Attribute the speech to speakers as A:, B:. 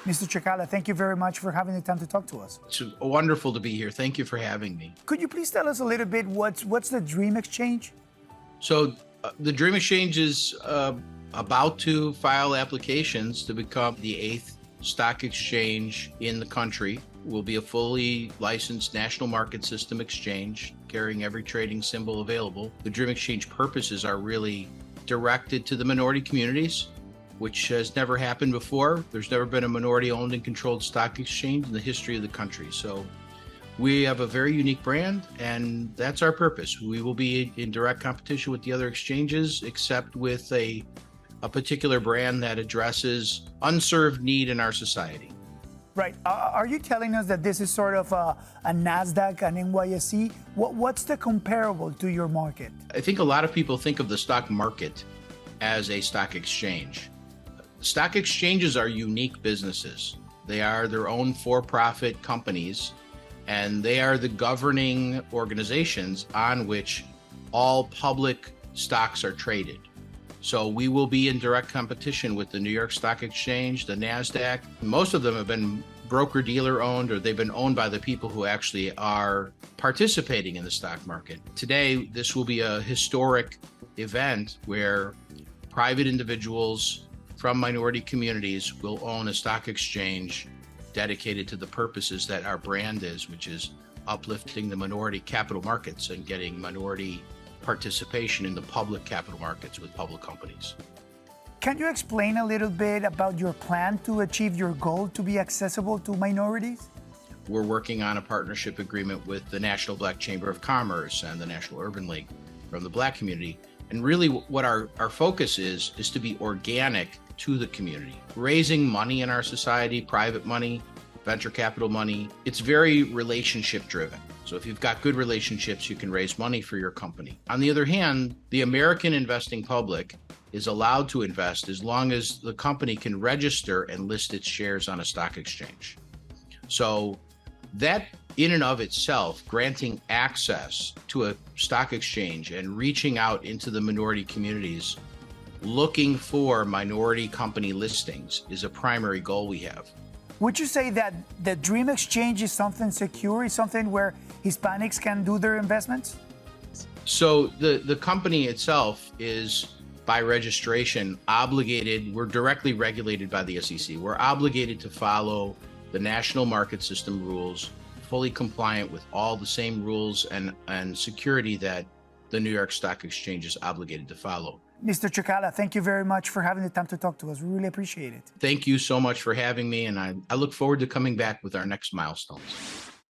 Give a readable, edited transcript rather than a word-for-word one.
A: Mr. Cecala, thank you very much for having the time to talk to us.
B: It's wonderful to be here. Thank you for having me.
A: Could you please tell us a little bit what's the Dream Exchange?
B: So the Dream Exchange is about to file applications to become the 8th stock exchange in the country. We'll be a fully licensed national market system exchange carrying every trading symbol available. The Dream Exchange purposes are really directed to the minority communities, which has never happened before. There's never been a minority-owned and controlled stock exchange in the history of the country. So we have a very unique brand, and that's our purpose. We will be in direct competition with the other exchanges, except with a particular brand that addresses unserved need in our society.
A: Right. Are you telling us that this is sort of a NASDAQ, an NYSE? What's the comparable to your market?
B: I think a lot of people think of the stock market as a stock exchange. Stock exchanges are unique businesses. They are their own for-profit companies, and they are the governing organizations on which all public stocks are traded. So we will be in direct competition with the New York Stock Exchange, the NASDAQ. Most of them have been broker-dealer owned, or they've been owned by the people who actually are participating in the stock market. Today, this will be a historic event where private individuals from minority communities will own a stock exchange dedicated to the purposes that our brand is, which is uplifting the minority capital markets and getting minority participation in the public capital markets with public companies.
A: Can you explain a little bit about your plan to achieve your goal to be accessible to minorities?
B: We're working on a partnership agreement with the National Black Chamber of Commerce and the National Urban League from the Black community. And really what our focus is to be organic to the community. Raising money in our society, private money, venture capital money, it's very relationship driven. So if you've got good relationships, you can raise money for your company. On the other hand, the American investing public is allowed to invest as long as the company can register and list its shares on a stock exchange. So that in and of itself, granting access to a stock exchange and reaching out into the minority communities, looking for minority company listings is a primary goal we have.
A: Would you say that the Dream Exchange is something secure, is something where Hispanics can do their investments?
B: So the company itself is, by registration, obligated. We're directly regulated by the SEC. We're obligated to follow the national market system rules, fully compliant with all the same rules and security that the New York Stock Exchange is obligated to follow.
A: Mr. Cecala, thank you very much for having the time to talk to us. We really appreciate it.
B: Thank you so much for having me, and I look forward to coming back with our next milestones.